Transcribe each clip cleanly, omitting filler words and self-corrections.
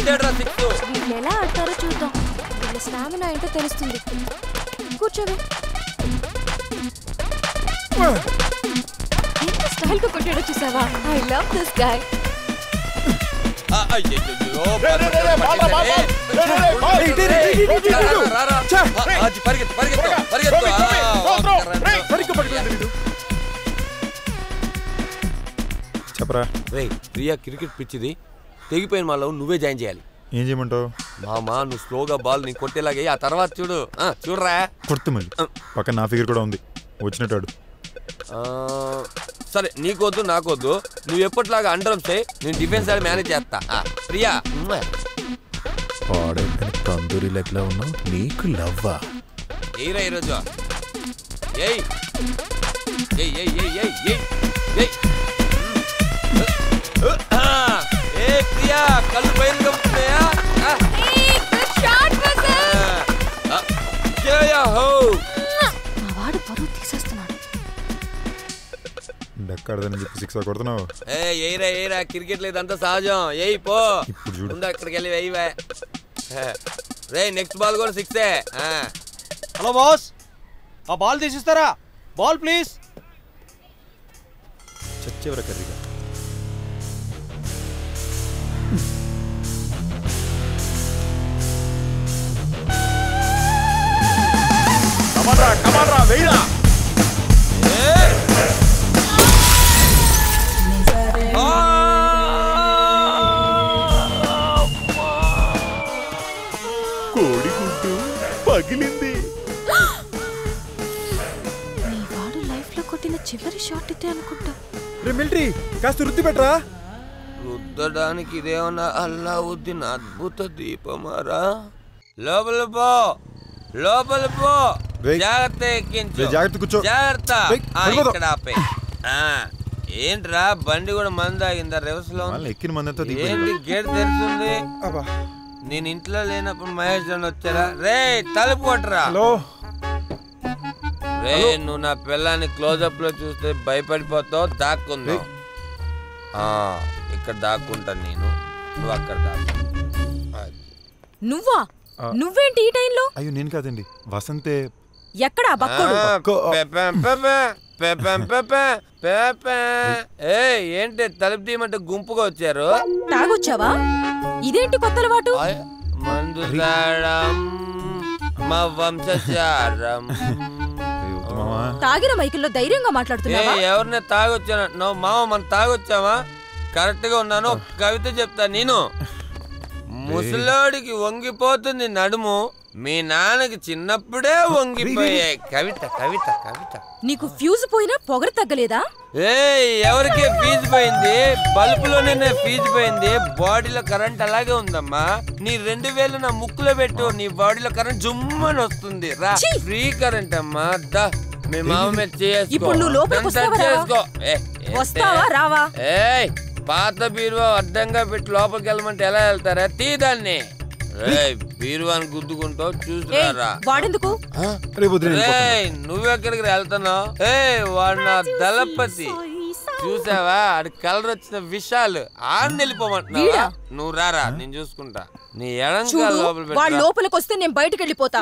అంతేడ్రా 6. వీళ్ళు ఎలా ఆడతారో చూద్దాం. వీళ్ళ స్టామినా ఏంటో తెలుస్తుంది. కూర్చోవే. ఎంత స్టైల్ గా కొట్టాడో చూసావా? I love this guy. చెప్పరా. ప్రియా క్రికెట్ పిచ్చిది తెగిపోయిన మాలో నువ్వే జాయిన్ చేయాలి. ఏం చేయమంటావు? మామా నువ్వు స్లోగా బాల్ నీ కొట్టేలాగే ఆ తర్వాత చూడరా కొడుతు మళ్ళీ పక్కన నా ఫిగర్ కూడా ఉంది వచ్చినట్టాడు. సరే నీకొద్దు నాకొద్దు, నువ్వు ఎప్పటిలాగా అండర్ చేయి, నేను డిఫెన్స్ ఆడి మేనేజ్ చేస్తా. ప్రియా తందూరి లెక్కలా ఉన్నావు, నీకు లవ్వా? ఏయిరా ఈరోజు ఏయ్ ఏయ్ ఏయ్ ఏయ్ ఏయ్ ఏయ్ ఏయ్ ఏ ప్రియా కళ్ళు పైన కమ్ముతున్నాయా? మా వాడు పరువు తీసేస్తున్నాడు. డెక్కడదని చెప్పి 6 కొడుతున్నావు. ఏయిరా ఏయిరా క్రికెట్ లేదంతా సహజం. ఏయ్ పో ఇప్పుడు చూడు అక్కడికి వెళ్ళి వెయ్యివే. రే నెక్స్ట్ బాల్ కూడా 6. హలో బాస్, ఆ బాల్ తీసిస్తారా? Ball please. చచ్చేవరా కర్రీగా. కమాన్రా వెయ్యిరా. కోడిగుడ్డు పగిలింది. మీ వాడు లైఫ్ లో కొట్టిన చివరి షాట్ ఇదే అనుకుంటా. రే మిలిటరీ కాస్త రుద్ది పెట్టరా. రుద్దడానికి ఇదేమన్నా అల్లావుద్దీన్ అద్భుత దీపమారా? లోపల పో లోపల పో. జాగ్రత్త ఎక్కించు. జాగ్రత్త కూర్చో. జాగ్రత్త. ఇక్కడ ఆపే. ఏంట్రా బండి కూడా మంది ఆగిందా? రివర్స్ లో ఎక్కిన మందంతా ఏంటి గేట్ తెరుస్తుంది? నేను ఇంట్లో లేనప్పుడు మహేష్ అని వచ్చారా? రే తలుపు కొట్టరా. రే నువ్వు నా పిల్లాన్ని క్లోజప్ లో చూస్తే భయపడిపోతావు. దాక్కుందా? ఇక్కడ దాక్కుంటాను నేను, నువ్వు అక్కడ దాక్కు. నువ్వా? నువ్వేంటి ఈ టైంలో? అయ్యో నేను కాదండి, వసంతే. ఎక్కడా బక్కోడు? ఏంటి తలుపు తీయమంటే గుంపుగా వచ్చారు? తాగొచ్చావా? ఇదేంటి కొత్త అలవాటు? మందు తాగడం మా వంశచారం. తాగిన మైకుల్లో ధైర్యంగా మాట్లాడుతున్నావా? ఎవరిని తాగొచ్చాను మామ? మనం తాగొచ్చావా? కరెక్ట్ గా ఉన్నాను. కవిత చెప్తా నేను. ముసలోడికి వంగిపోతుంది నడుము, మీ నాన్నకి చిన్నప్పుడే వంగిపోయాయి. కవిత కవిత కవిత. నీకు ఫ్యూజ్ పోయినా పొగరు తగ్గలేదా? ఎవరికి ఫీజు పోయింది? బల్బులోనే ఫీజు పోయింది. బాడీలో కరెంట్ అలాగే ఉందమ్మా. నీ 2000 నా ముక్కులో పెట్టు, నీ బాడీలో కరెంట్ జుమ్మని వస్తుంది. రా ఫ్రీ కరెంట్ అమ్మా. దా మీ మామ మీద చేసుకో. వస్తావా రావా? పాత బీరువా అడ్డంగా పెట్టి లోపలికి వెళ్ళమంటే ఎలా వెళ్తారా? తీదాన్ని. బీరువాని గుద్దుకుంటావు చూసినారా? వాడెందుకు? నువ్వెక్కడికి వెళ్తున్నావు? వాడు నా దళపతి. చూసావా ఆడి కలర్ వచ్చిన విషయాలు ఆడిని వెళ్ళిపోమంటున్నావా? నువ్వు రారా నేను చూసుకుంటా. నీ లోపలికి వస్తే నేను బయటకు వెళ్ళిపోతా.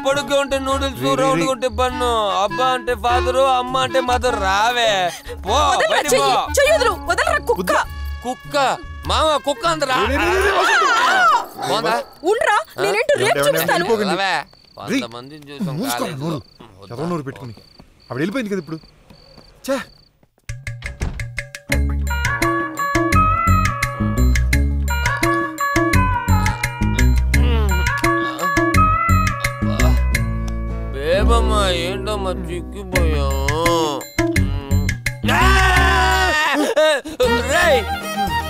పొడుగ్గా ఉంటే నూడిల్స్, రౌండ్ ఉంటే బన్ను, అబ్బా అంటే ఫాదరు, అమ్మ అంటే మదర్. రావే పో. కుక్క మామ కుక్క అందరా? కొంతమందిని చూసాం పెట్టుకుని అప్పుడు వెళ్ళిపోయింది కదా ఇప్పుడు. బేబమ్మా ఏంటమ్మా చిక్కిపోయాం.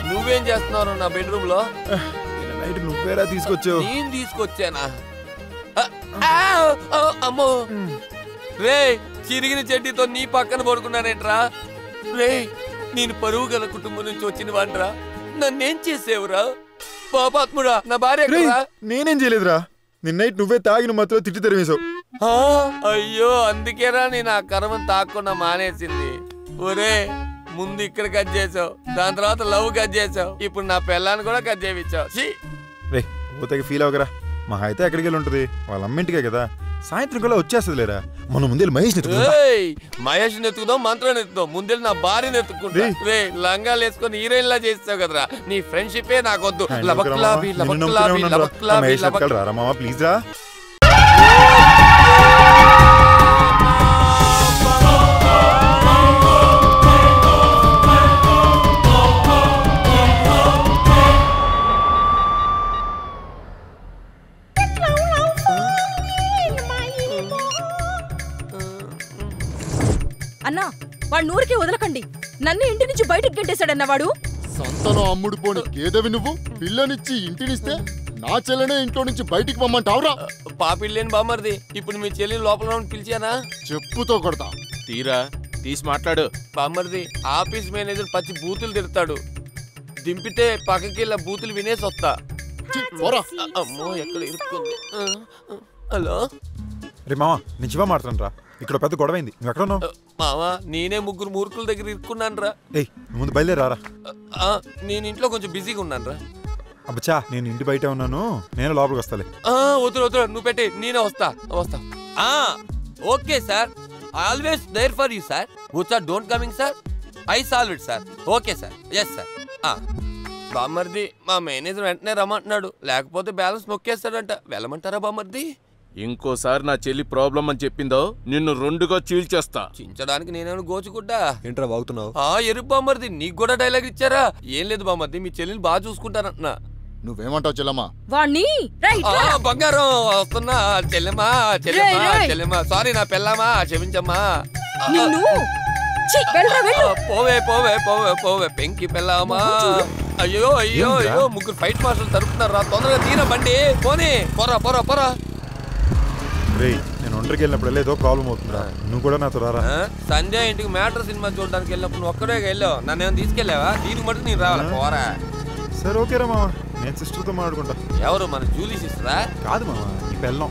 నువ్వేం చేస్తున్నావు నా బెడ్రూమ్ లో? నైట్ నువ్వేరా తీసుకొచ్చావు? నేను తీసుకొచ్చానా? అమ్మో రే, చిరిగిన చెడ్డీతో నీ పక్కన పడుకున్నానేంట్రా? రే నేను పరువు గల కుటుంబం నుంచి వచ్చిన వాడ్రా, నన్నేం చేసేవురా? పాపాత్ముడా నా భార్య. నేనేం చేయలేదురా, నిన్న నైట్ నువ్వే తాగిన మాత్రం తిట్టి తెరవేశావు. అయ్యో అందుకేరా నేను ఆ కర్మను తాకుండా మానేసింది. ఒరే ముందు ఇక్కడ కట్ చేసావు, దాని తర్వాత లవ్ కట్ చేసావు, ఇప్పుడు నా పెళ్ళాన్ని కూడా కట్ చేయించావు. రే ఊతకి ఫీల్ అవగరా. మా అయితే ఎక్కడికి వెళ్ళి ఉంటుంది, వాళ్ళ అమ్మింటికే కదా. సాయంత్రం కల్లా వచ్చేస్తుంది లేరా. మనం ముందే మహేష్ మహేష్ ఎత్తుకుదాం, మంత్రాన్ని ఎత్తుదాం, ముందే నా భార్యని ఎత్తుకుంటా. రే లంగాలు వేసుకొని హీరోయిన్ లా చేస్తావు కదరా. నీ ఫ్రెండ్షిపే నాకొద్దు. రామా ప్లీజ్ రా. అన్నా వాడు నూరికి వదలకండి. నన్ను ఇంటి నుంచి బయటకు గెంటేశాడన్న వాడు. సంతలో అమ్ముడు పోని కేదవి నువ్వు. పిల్లనిచ్చి ఇంటినిస్తే నా చెల్లెనే ఇంట్లో నుంచి బయటికి పొమ్మంటావురా. పాపిల్లేని బామ్మర్ది, ఇప్పుడు మీ చెల్లి లోపల పిలిచానా? చెప్పుతో కొడతా. తీరా తీసి మాట్లాడు. బామ్మర్ది ఆఫీస్ మేనేజర్ పచ్చి బూతులు తిడతాడు. దింపితే పక్కకి బూతులు వినేసి వస్తా. అమ్మో ఎక్కడ ఇరుక్కుంది. హలో రే మావా, నేను శివ మాట్లాడను రా. ఇక్కడ పెద్ద గొడవైంది, నువ్వు ఎక్కడ ఉన్నావు? మావా నేనే ముగ్గురు మూర్ఖుల దగ్గర ఇరుక్కున్నాను రా. ఏయ్ ముందు బయలుదేరారా. నేను ఇంట్లో కొంచెం బిజీగా ఉన్నాను రా. అబ్బచ్చా నేను ఇంటి బయట ఉన్నాను, నేను లోపలికి వస్తాలే. వద్దు నువ్వు పెట్టి నేనే వస్తా. Okay sir, always there for you sir. Sir don't coming sir, I solve it sir. Okay sir, yes sir. బామ్మర్ది మా మేనేజర్ వెంటనే రమ్మంటున్నాడు, లేకపోతే బ్యాలెన్స్ నొక్కేస్తాడంట. వెళ్ళమంటారా బామ్మర్ది? ఇంకోసారి నా చెల్లి ప్రాబ్లం అని చెప్పిందో నిన్ను రెండుగా చీల్చేస్తా. చించడానికి నేనేమో గోచుకుంటా. ఏంట్రా బాగుతున్నావు? ఎరుపు బామ్మర్ది, నీకు కూడా డైలాగ్ ఇచ్చారా? ఏం లేదు బామ్మర్ది, మీ చెల్లిని బాగా చూసుకుంటానంటున్నా. నువ్వేమంటావు చెల్లమ్మా? వాణ్ణి బంగారం వస్తున్నా. చెల్లెమ్మా చెల్లెమ్మా సారీ నా పెళ్ళామా, క్షమించమ్మా. పోవే పోవే పోవే పోవే పెంకి పెళ్ళామా. అయ్యో అయ్యో అయ్యో ముగ్గురు ఫైట్ మాస్టర్లు తరుపుతున్నారా, తొందరగా తీరా బండి. పోనీ పోరా పోరా పోరా. రే నేను ఒంటరికి వెళ్ళినప్పుడు ఏదో ప్రాబ్లం అవుతుందా, నువ్వు కూడా నాతో రారా. సంజయ్ ఇంటికి మ్యాటర్ సినిమా చూడడానికి వెళ్ళినప్పుడు నువ్వు ఒక్కడే వెళ్ళావు, నన్ను ఏమైనా తీసుకెళ్ళావా? దీనికి మటుకు నేను రావాలి. పోరా. సరే ఓకే రా మావా, నేను సిస్టర్తో మాట్లాడుకుంటా. ఎవరు మన జూలీ సిస్టరా? కాదు మావా, నీ పెళ్ళం.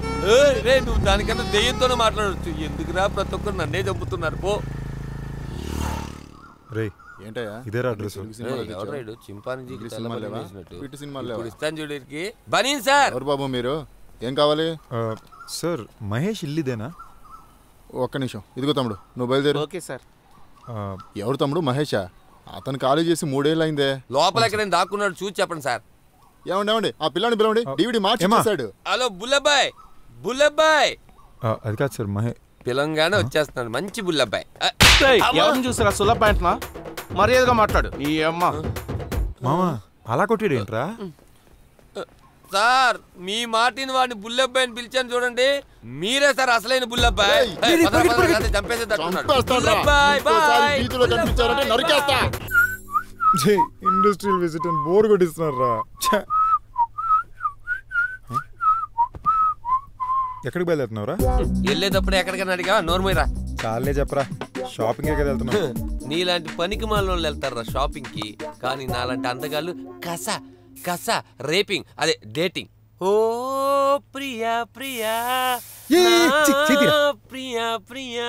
రే నువ్వు దానికన్నా దెయ్యంతోనే మాట్లాడచ్చు. ఎందుకురా ప్రతి ఒక్కరు నన్నే చంపుతున్నారు? పో. రే ఏంటయ్యా ఇదేరా అడ్రస్? ఇస్తాను చూడరికి. బనీన్ సార్. ఎవరు బాబు మీరు? ఏం కావాలి? సార్ మహేష్ ఇల్లుదేనా? ఒక్క నిమిషం. ఇదిగో తమ్ముడు, నువ్వు బయలుదేరు. Okay sir. ఎవరు తమ్ముడు? మహేషా? అతను ఖాళీ చేసి 3 ఏళ్ళు అయిందే. లోపల ఎక్కడైనా దాక్కున్నాడు, చూసి చెప్పండి సార్. ఏమండి ఆ పిల్లని పిలవండి, డివిడి మార్చేసాడు. హలో బుల్లబ్బాయ్, బుల్లబ్బాయ్. అది కాదు సార్, మహేష్ పిలంగానే వచ్చేస్తున్నాడు, మంచి బుల్లబ్బాయ్. ఎవరిని చూసారా సులభ అంటున్నా? మర్యాదగా మాట్లాడు. ఈ అమ్మ మామా అలా కొట్టాడు ఏంట్రా? సార్ మీ మాటిని వాడిని బుల్లబ్బాయి అని పిలిచాను చూడండి. మీరే సార్ అసలైన బుల్లబ్బాయి. ఇండస్ట్రియల్ విజిట్ అని బోర్ కొట్టిస్తున్నారా? ఎక్కడికి బయలుదేరుతున్నావురా? వెళ్ళేటప్పుడు ఎక్కడికైనా అడిగా నోర్మోయరా. చాలే చెప్పరా, షాపింగ్ కదా వెళ్తున్నావు. నీలాంటి పనికి మాల వెళ్తారా షాపింగ్ కి, కానీ నాలాంటి అందగాళ్ళు కస కస రేపింగ్, అదే డేటింగ్. ఓ ప్రియా ప్రియా ప్రియా ప్రియా,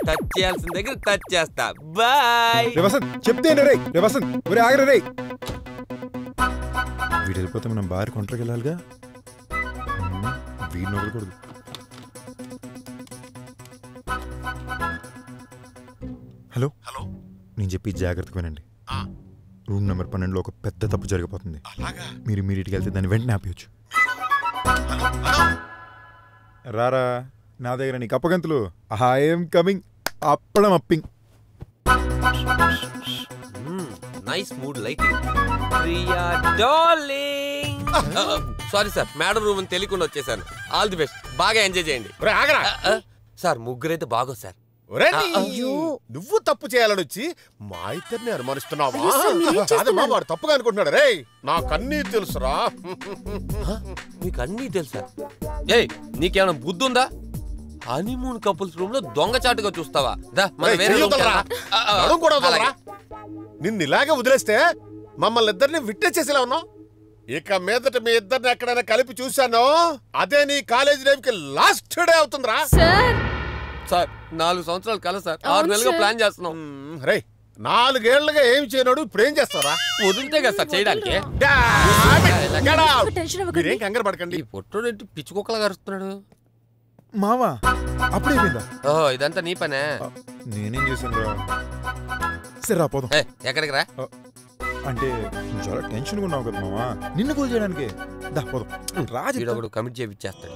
టచ్ చేయాల్సిన దగ్గర టచ్ చేస్తా. బాయ్. చెప్తే రే వసంత్, ఒరే ఆగరా రే. వీడు వెళ్ళిపోతే మనం బార్ కొంటకి వెళ్ళాలిగా, వీడిని వదలకూడదు. హలో హలో, నేను చెప్పి జాగ్రత్తగా వినండి. రూమ్ నెంబర్ 12లో ఒక పెద్ద తప్పు జరిగిపోతుంది. మీరు ఇమీడియట్గా వెళ్తే దాన్ని వెంటనే ఆపేయచ్చు. రారా నా దగ్గర నీకు అప్పగంతులు. I'm coming. అప్పడం అప్పింగ్. Nice mood lighting. Priya darling. Sorry sir, madam room అని తెలియకుండా వచ్చేసాను. ఆల్ ది బెస్ట్, బాగా ఎంజాయ్ చేయండి. సార్ ముగ్గురైతే బాగో సార్. నువ్వు తప్పు చేయాలని వచ్చి మా ఇద్దరిని అనుమానిస్తున్నావా? వాడు తప్పుగా అనుకుంటున్నాడు. రే నాకన్నీ తెలుసురా. మీకు అన్నీ తెలుసా? ఏయ్ నీకేమైనా బుద్ధి ఉందా? హనీమూన్ కపుల్స్ రూమ్ లో దొంగచాటుగా చూస్తావా? నిన్ను ఇలాగే వదిలేస్తే మమ్మల్ని ఇద్దరిని విట్నెస్ చేసేలా ఉన్నావు. ఇక మీదట మీ ఇద్దరిని ఎక్కడైనా కలిపి చూశాను, అదే నీ కాలేజీ లైఫ్ కి లాస్ట్ డే అవుతుందిరా. సార్ 4 సంవత్సరాలు కల సార్, 6 నెలలుగా ప్లాన్ చేస్తున్నాం. రే 4 ఏళ్లుగా ఏం చేయనాడు ఇప్పుడు ఏం చేస్తారా? వదిలితే కదా సార్ చేయడానికి. టెన్షన్ మీరేం కంగారు పడకండి. ఈ పొట్టోడేంటి పిచ్చి కుక్కలా కరుస్తున్నాడు? మావా అప్పుడైపోయిందా? ఓహో ఇదంతా నీ పనే. నేనేం చేశాను రా? సరే రా పోదాం. ఎక్కడికి రా? అంటే నువ్వు చాలా టెన్షన్గా ఉన్నావు కదా మావా, నిన్ను కూల్ చేయడానికి. దా పోదాం. రాజు కమిట్ చేపిచ్చేస్తాడు.